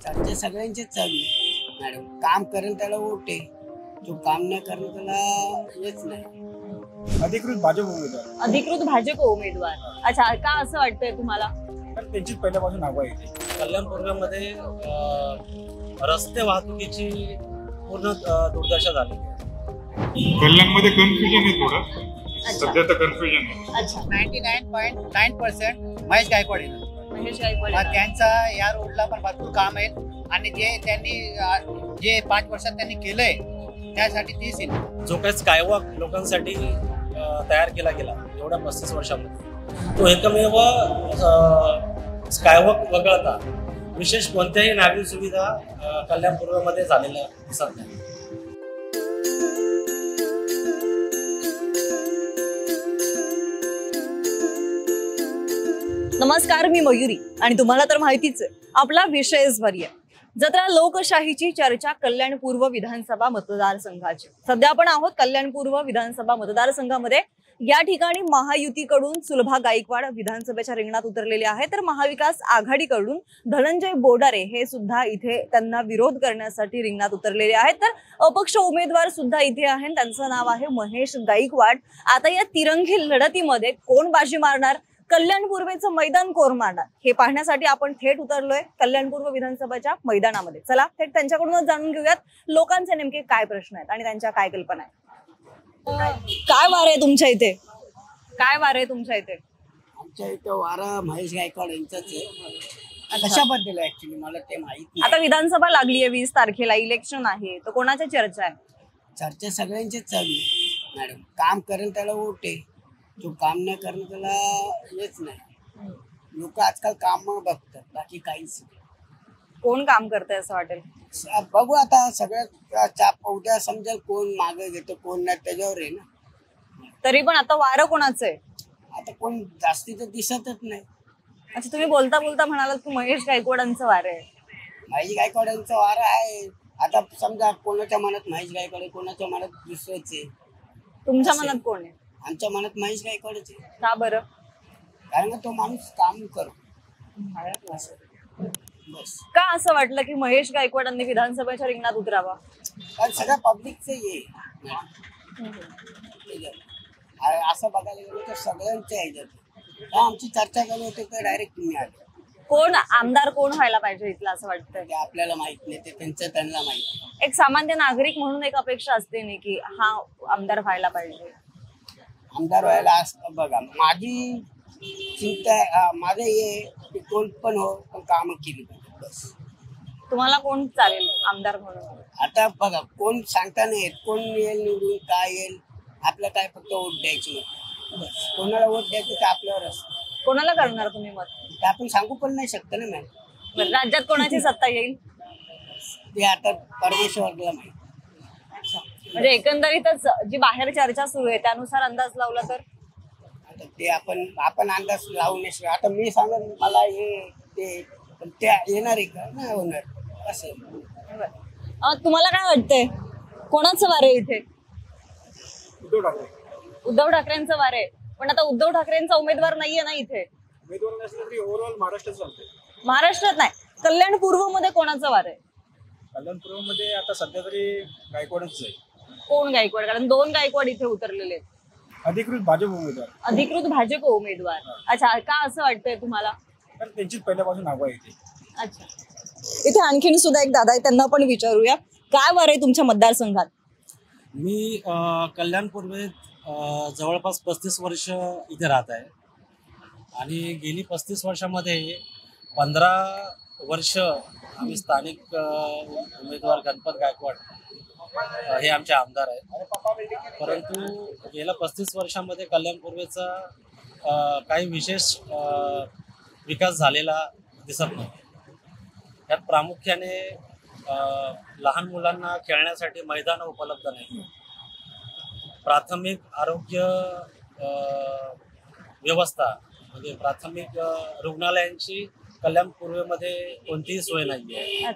चर्चा सगळ्यांचेच चालू आहे मॅडम. काम करेल त्याला वोट आहे, जो काम नाही करेल त्याला हेच नाही. अधिकृत भाजप उमेदवार. अच्छा, का असं वाटतंय तुम्हाला? तर त्यांचीच पहिल्यापासून हवा आहे. कल्याण पूर्वमध्ये रस्ते वाहतुकीची पूर्ण दुर्दशा झाली. कल्याणमध्ये कन्फ्युजन आहे थोडं, सध्या तर कन्फ्युजन आहे. अच्छा, 99.9% महेश गायकवाड आहे. महेश गायकवाड. त्यांचा या रोडला पण भरपूर काम आहे आणि जे 5 वर्षात त्यांनी केलंय त्यासाठी तेच येईल. जो काही स्कायवॉक लोकांसाठी तयार केला गेला एवढ्या 35 वर्षामध्ये, तो एकमेव स्कायवॉक वगळता विशेष कोणत्याही नागरी सुविधा कल्याण पूर्वमध्ये झालेल्या दिसत नाही. नमस्कार, मी मयुरी आणि तुम्हाला तर माहितीच आहे आपला विषयच बरी आहे. जत्रा लोकशाहीची चर्चा कल्याण पूर्व विधानसभा मतदारसंघाची. सध्या आपण आहोत कल्याण पूर्व विधानसभा मतदारसंघामध्ये. या ठिकाणी महायुतीकडून सुलभा गायकवाड विधानसभेच्या रिंगणात उतरलेले आहेत, तर महाविकास आघाडीकडून धनंजय बोडारे हे सुद्धा इथे त्यांना विरोध करण्यासाठी रिंगणात उतरलेले आहेत. तर अपक्ष उमेदवार सुद्धा इथे आहेत, त्यांचं नाव आहे महेश गायकवाड. आता या तिरंगी लढतीमध्ये कोण बाजी मारणार, कल्याण पूर्वेचं मैदान कोण मारणार, हे पाहण्यासाठी आपण थेट उतरलोय कल्याण पूर्व विधानसभाच्या मैदानामध्ये. चला थेट त्यांच्याकडूनच जाणून घेऊयात लोकांचे नेमके काय प्रश्न आहेत आणि त्यांच्या काय कल्पना आहेत. काय वार आहे तुमच्या इथे? आमच्या इथं वारा महेश गायकवाड यांचाच आहे. कशाबद्दल ऍक्च्युली मला ते माहित नाही. आता विधानसभा लागली आहे, 20 तारखेला इलेक्शन आहे, तर कोणाच्या चर्चा आहे? चर्चा सगळ्यांचेच चालू आहे मॅडम. काम करेल त्याला वोट आहे, जो काम नाही करेल त्याला हेच नाही. लोक आजकाल काम बघतात, बाकी काहीच नाही. कोण काम करतंय असं वाटेल? बघू आता सगळ्यात उद्या समजेल कोण मागे घेतो कोण नाही, त्याच्यावर आहे ना. तरी पण आता वारं कोणाचं आहे? आता कोण जास्ती तर दिसतच नाही. अच्छा, तुम्ही बोलता बोलता म्हणालात की महेश गायकवाडांचं वारं आहे. महेश गायकवाड यांचा वारा आहे. आता समजा कोणाच्या मनात महेश गायकवाड आहे, कोणाच्या मनात दुसरंच आहे. तुमच्या मनात कोण आहे? आमच्या मनात महेश गायकवाडच आहे. का बरं? कारण तो माणूस काम करतो. बस. का असं वाटलं की महेश गायकवाडांनी विधानसभेच्या रिंगणात उतरावा? कारण सगळ्या पब्लिकचं हे असं बघायला गेलं तर सगळ्यांच्या ह्याच्यात आमची चर्चा चालू होते तर डायरेक्ट तुम्ही आले. कोण आमदार कोण व्हायला पाहिजे इथला असं वाटतंय? ते आपल्याला माहित नाही, ते त्यांना माहिती. एक सामान्य नागरिक म्हणून एक अपेक्षा असते नाही की हा आमदार व्हायला पाहिजे. आमदार व्हायला बघा, माझी चिंता माझं हे की कोण पण हो, पण कामं केली पाहिजे. बस. तुम्हाला कोण चालेल आमदार म्हणून? आता बघा, कोण सांगता नाही येत, कोण येईल निवडून काय येईल. आपलं काय फक्त वोट द्यायची नाही. बस. कोणाला वोट द्यायचं ते आपल्यावर असतं. कोणाला करणार तुम्ही मत? ते आपण सांगू पण नाही शकतो ना मॅम. राज्यात कोणाची सत्ता येईल ते आता परमेश्वरला माहिती. म्हणजे एकंदरीतच जी बाहेर चर्चा सुरू आहे त्यानुसार अंदाज लावला तर? आता ते आपण अंदाज लावू नाही शकत. आता मी सांगेन मला हे ते, पण ते येणार आहे का नाही होणार असं. तुम्हाला काय वाटतंय कोणाचं वार आहे इथे? उद्धव ठाकरेंचं वार आहे. पण आता उद्धव ठाकरेंचा उमेदवार नाहीये ना इथे. ओव्हरऑल महाराष्ट्रात चालतंय. महाराष्ट्रात नाही, कल्याण पूर्व मध्ये कोणाचं वार आहे? कल्याण पूर्व मध्ये आता सध्या तरी गायकवाडच आहे. कोण गायकवाड? कारण 2 गायकवाड इथे उतरलेले आहेत. अधिकृत भाजप उमेदवार. अच्छा, का असं वाटतंय तुम्हाला? तर त्यांचीच पहिल्यापासून हवा आहे. अच्छा, इथे आणखीन सुद्धा एक दादा आहे, त्यांना पण विचारूया. काय वार आहे तुमच्या मतदारसंघात? मी कल्याण पूर्वेत जवळपास 35 वर्ष इथे राहत आहे आणि गेली 35 वर्षामध्ये 15 वर्ष आम्ही स्थानिक उमेदवार गणपत गायकवाड हे आमचे आमदार आहेत. परंतु गेल्या 35 वर्षामध्ये कल्याण पूर्वेचा काही विशेष विकास झालेला दिसत नाही. यात प्रामुख्याने लहान मुलांना खेळण्यासाठी मैदान उपलब्ध नाही. प्राथमिक आरोग्य व्यवस्था म्हणजे प्राथमिक रुग्णालयांची कल्याण पूर्वेमध्ये कोणतीही सोय नाही आहे.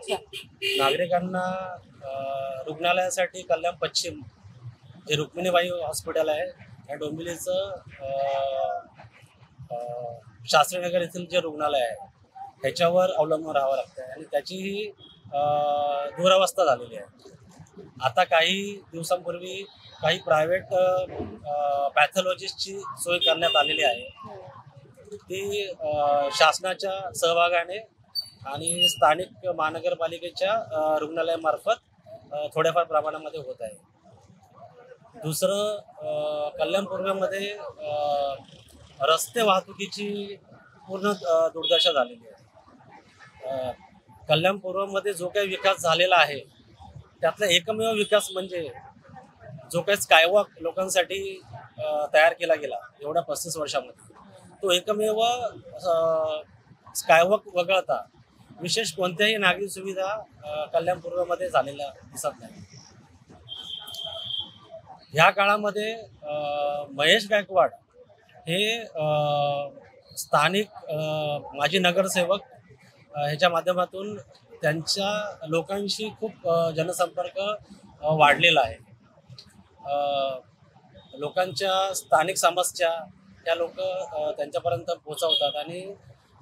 नागरिकांना रुग्णालयासाठी कल्याण पश्चिम जे रुक्मिणीबाई हॉस्पिटल आहे या डोंबिवलीचं शास्त्रीनगर येथील जे रुग्णालय आहे ह्याच्यावर अवलंबून राहावं लागतं आणि त्याचीही दुरावस्था झालेली आहे. आता काही दिवसांपूर्वी काही प्रायव्हेट पॅथॉलॉजिस्टची सोय करण्यात आलेली आहे. ती शासनाच्या सहभागाने आणि स्थानिक महानगरपालिकेच्या रुग्णालयामार्फत थोड्याफार प्रमाणामध्ये होत आहे. दुसरं, कल्याण पूर्वेमध्ये रस्ते वाहतुकीची पूर्ण दुर्दशा झालेली आहे. कल्याण पूर्वमध्ये जो काही विकास झालेला आहे त्यातला एकमेव विकास म्हणजे जो काही स्कायवॉक लोकांसाठी तयार केला गेला एवढ्या 35 वर्षामध्ये, तो एकमेव स्कायवॉक वगळता विशेष कोणत्याही नागरी सुविधा कल्याण पूर्वमध्ये झालेल्या दिसत नाही. ह्या काळामध्ये महेश गायकवाड हे स्थानिक माजी नगरसेवक ह्याच्या माध्यमातून त्यांच्या लोकांशी खूप जनसंपर्क वाढलेला आहे. लोकांच्या स्थानिक समस्या त्या लोक त्यांच्यापर्यंत पोहोचवतात आणि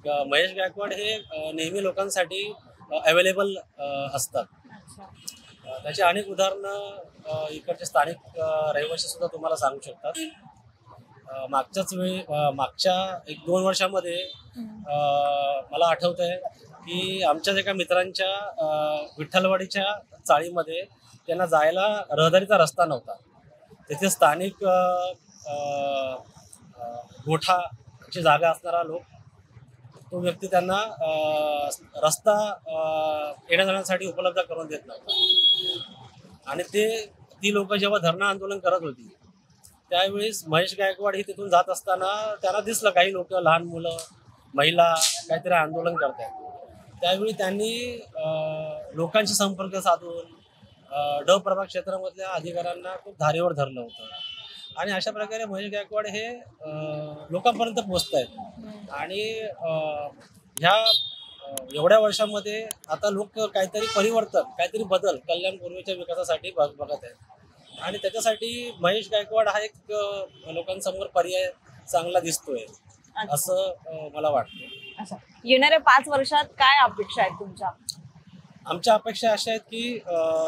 महेश गायकवाड हे नेहमी लोकांसाठी अवेलेबल असतात. त्याची अनेक उदाहरणं इकडचे स्थानिक रहिवासी सुद्धा तुम्हाला सांगू शकतात. मागच्या 1-2 वर्षामध्ये मला आठवतंय की आमच्याच एका मित्रांच्या विठ्ठलवाडीच्या चाळीमध्ये त्यांना जायला रहदारीचा रस्ता नव्हता. तिथे स्थानिक गोठाची जागा असणारा लोक, तो व्यक्ती त्यांना रस्ता येण्या जाण्यासाठी उपलब्ध करून देत नव्हता. आणि ती लोक जेव्हा धरणं आंदोलन करत होती त्यावेळेस महेश गायकवाड हे तिथून जात असताना त्यांना दिसलं काही लोक, लहान मुलं, महिला काहीतरी आंदोलन करतात. त्यावेळी त्यांनी लोकांशी संपर्क साधून ड प्रभाग क्षेत्रामधल्या अधिकाऱ्यांना खूप धारेवर धरलं होतं आणि अशा प्रकारे महेश गायकवाड हे लोकांपर्यंत पोहोचत आहेत. आणि ह्या एवढ्या वर्षामध्ये आता लोक काहीतरी परिवर्तन, काहीतरी बदल कल्याण पूर्वेच्या विकासासाठी बघत आहेत आणि त्याच्यासाठी महेश गायकवाड हा एक लोकांसमोर पर्याय चांगला दिसतोय असं मला वाटतं. येणाऱ्या 5 वर्षात काय अपेक्षा आहेत तुमच्या? आमच्या अपेक्षा अशा आहेत की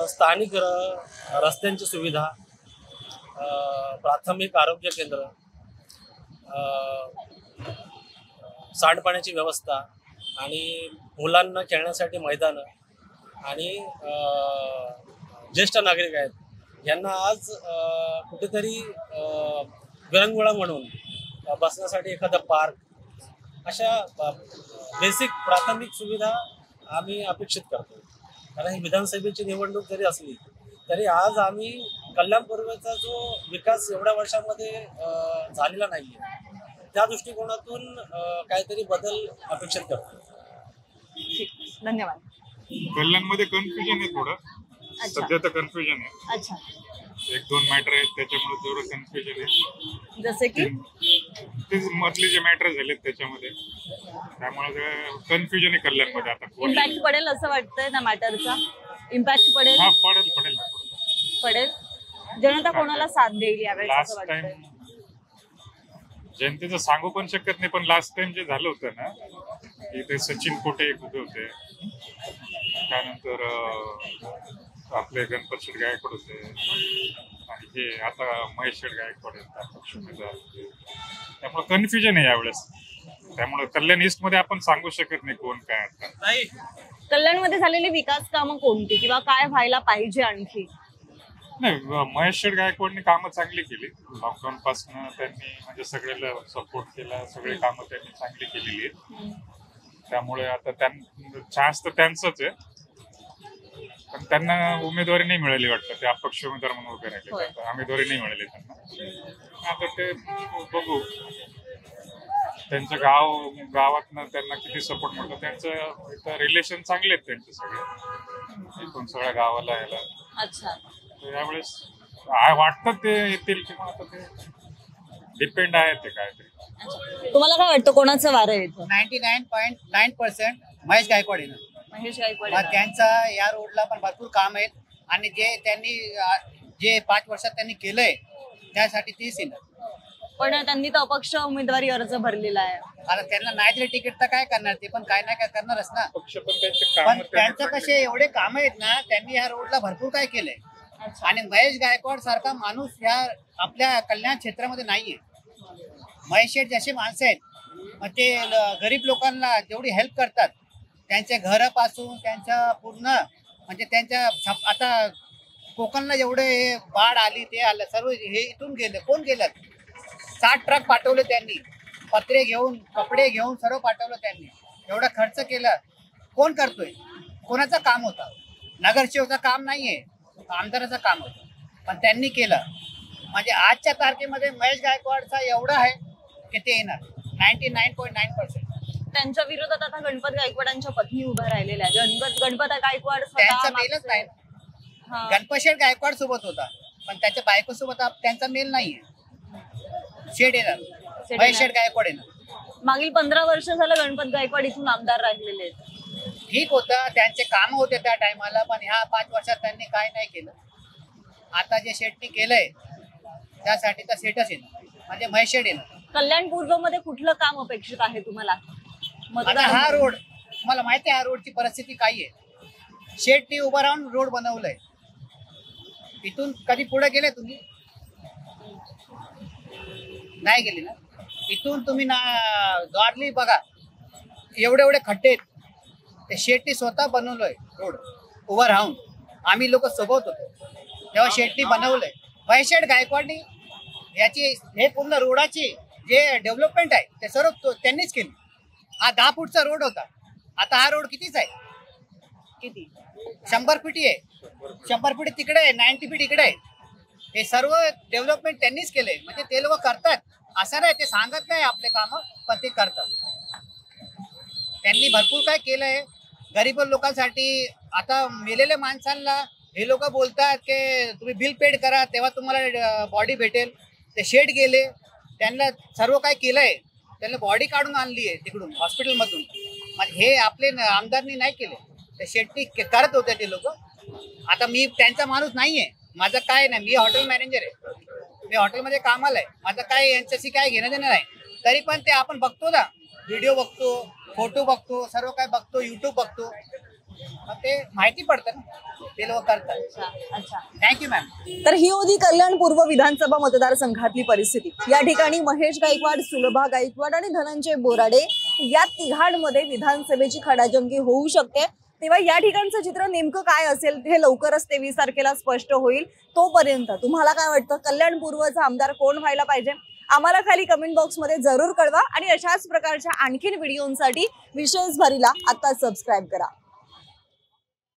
स्थानिक रस्त्यांची सुविधा, प्राथमिक आरोग्य केंद्र, सांडपाण्याची व्यवस्था आणि मुलांना खेळण्यासाठी मैदानं आणि ज्येष्ठ नागरिक आहेत यांना आज कुठेतरी विरंगुळा म्हणून बसण्यासाठी एखादा पार्क, अशा बेसिक प्राथमिक सुविधा आम्ही अपेक्षित करतो. कारण ही विधानसभेची निवडणूक जरी असली तरी आज आम्ही कल्याण पूर्वेचा जो विकास एवढ्या वर्षामध्ये झालेला नाहीये त्या दृष्टिकोनातून काहीतरी बदल अपेक्षित करतो. धन्यवाद. कल्याणमध्ये कन्फ्युजन आहे थोडं, सध्या तर कन्फ्युजन आहे. अच्छा, 1-2 मॅटर आहेत त्याच्यामुळे थोडं कन्फ्युजन आहे. जसे की ते मधले जे मॅटर झालेत त्याच्यामध्ये, त्यामुळे कन्फ्युजन आहे कल्याणमध्ये. आता इम्पॅक्ट पडेल असं वाटतंय ना मॅटरचा? इम्पॅक्ट पडेल? हा, पडेल. पडेल. जनता कोणाला साथ देईल यावेळेस असं लास्ट वाटतंय? टाइम जनतेचं सांगू पण शकत नाही, पण लास्ट टाइम जे झालं होतं ना की ते सचिन कोटे एक उभे होते, त्यानंतर आपले गणपत शेठ गायकवाड होते आणि हे आता महेश शेठ गायकवाड आहेत. त्यामुळे कन्फ्युजन आहे यावेळेस. त्यामुळे कल्याण ईस्ट मध्ये आपण सांगू शकत नाही कोण काय. आता कल्याणमध्ये झालेली विकास कामं कोणती किंवा काय व्हायला पाहिजे आणखी? नाही, महेश शेठ गायकवाडनी कामं चांगली केली. लॉकडाऊन पासून त्यांनी म्हणजे सगळ्याला सपोर्ट केला, सगळे कामं त्यांनी चांगली केलेली आहेत. त्यामुळे आता चान्स तर त्यांचाच आहे, पण त्यांना उमेदवारी नाही मिळाली वाटतं. ते अपक्ष उमेदवार म्हणून उभे राहिले, उमेदवारी नाही मिळाली त्यांना. आता ते बघू त्यांचं गावातनं त्यांना किती सपोर्ट मिळतो. त्यांचं रिलेशन चांगले आहेत त्यांचे सगळे एकूण सगळ्या गावाला यायला. अच्छा, यावेळेस वाटतं ते येतील किंवा आता ते डिपेंड आहे ते काहीतरी. तुम्हाला काय वाटतं कोणाचं वारं येतं? 99.9% महेश गायकवाड येणार. महेश गायकवाड. त्यांचा या रोडला पण भरपूर काम आहेत आणि जे 5 वर्षात त्यांनी केलंय त्यासाठी तेच येणार. पण त्यांनी तर अपक्ष उमेदवारी अर्ज भरलेला आहे. आता त्यांना नाही दिले तिकीट तर काय करणार, ते पण काय ना काय करणारच ना. पक्ष पण त्यांचे पण काम त्यांचं कसे एवढे काम आहेत ना, त्यांनी या रोडला भरपूर काय केलंय. आणि महेश गायकवाड सारखा माणूस या आपल्या कल्याण क्षेत्रामध्ये नाहीये. महेश शेठ जसे माणसं आहेत मग ते गरीब लोकांना जेवढी हेल्प करतात, त्यांच्या घरापासून त्यांच्या पूर्ण म्हणजे त्यांच्या आता कोकणला जेवढे बाढ आली ते आलं सर्व हे इथून गेले. कोण गेलं? 60 ट्रक पाठवले त्यांनी, पत्रे घेऊन कपडे घेऊन सर्व पाठवलं त्यांनी. एवढा खर्च केला. कोण करतोय? कोणाचं काम होतं? नगरसेवकाचं काम नाहीये, आमदाराचं काम होतं, पण त्यांनी केलं. म्हणजे आजच्या तारखेमध्ये महेश गायकवाडचा एवढा आहे की ते येणार 99.9%. त्यांच्या विरोधात आता गणपत गायकवाडांच्या पत्नी उभ्या राहिलेल्या आहेत. गणपत गायकवाड त्यांचा मेलच नाही. गणपत शेठ गायकवाड सोबत होता, पण त्याच्या बायको सोबत त्यांचा मेल नाहीये. शेठ येणार, महेश शेठ गायकवाड येणार. मागील 15 वर्ष झालं गणपत गायकवाड इथून आमदार राहिलेले आहेत. ठीक होतं, त्यांचे काम होते त्या टायमाला, पण ह्या 5 वर्षात त्यांनी काय नाही केलं. आता जे शेठनी केलंय त्यासाठी तर शेठच येणार, म्हणजे महेश शेठ येणार. कल्याण पूर्व मध्ये कुठलं काम अपेक्षित आहे तुम्हाला? आता हा रोड तुम्हाला माहिती आहे, हा रोडची परिस्थिती काय आहे. शेठनी उभं राहून रोड बनवलंय. इथून कधी पुढे गेले तुम्ही? नाही गेले ना. इथून तुम्ही ना द्वारली बघा, एवढे खड्डे आहेत. ते शेठनी स्वतः बनवलंय रोड उभं राहून. आम्ही लोक सोबत होतो तेव्हा शेठनी बनवलंय. महेश शेठ गायकवाडनी याची हे पूर्ण रोडाची जे डेव्हलपमेंट आहे ते सर्व त्यांनीच केली. हा 10 फूटचा रोड होता, आता हा रोड कितीच आहे? किती? 100 फीट आहे. 100 फीट तिकडे आहे, 90 फीट इकडे आहे. हे सर्व डेव्हलपमेंट त्यांनीच केलंय. म्हणजे ते लोक करतात असं नाही, ते सांगत नाही आपले काम, पण ते करतात. त्यांनी भरपूर काय केलंय गरीब लोकांसाठी. आता मेलेल्या माणसांना हे लोक बोलतात की तुम्ही बिल पेड करा तेव्हा तुम्हाला बॉडी भेटेल. ते शेठ गेले, त्यांना सर्व काय केलंय, त्यांना बॉडी काढून आणली आहे तिकडून हॉस्पिटलमधून. म्हणजे हे आपले आमदारनी नाही केले, ते शेठनी करत होते ते लोक. आता मी त्यांचा माणूस नाहीये, माझं काय नाही, मी हॉटेल मॅनेजर आहे, मी हॉटेलमध्ये कामाला आहे. माझं काय यांच्याशी काय घेणं देणं नाही. तरी पण ते आपण बघतो ना, व्हिडिओ बघतो, फोटो बघतो, सर्व काय बघतो, युट्यूब बघतो, मग ते माहिती पडतं ना ते लोक करतात. अच्छा, थँक्यू मॅम. तर ही होती कल्याण पूर्व विधानसभा मतदारसंघातली परिस्थिती. या ठिकाणी महेश गायकवाड, सुलभा गायकवाड आणि धनंजय बोराडे या तिघांमध्ये विधानसभेची खडाजंगी होऊ शकते. तेव्हा या ठिकाणचं चित्र नेमकं काय असेल हे लवकरच 23 तारखेला स्पष्ट होईल. तोपर्यंत तुम्हाला काय वाटतं, कल्याण पूर्वचा आमदार कोण व्हायला पाहिजे? आम्हाला खाली कमेंट बॉक्समध्ये जरूर कळवा आणि अशाच प्रकारच्या आणखीन व्हिडिओंसाठी विशेष भरीला आता सबस्क्राईब करा.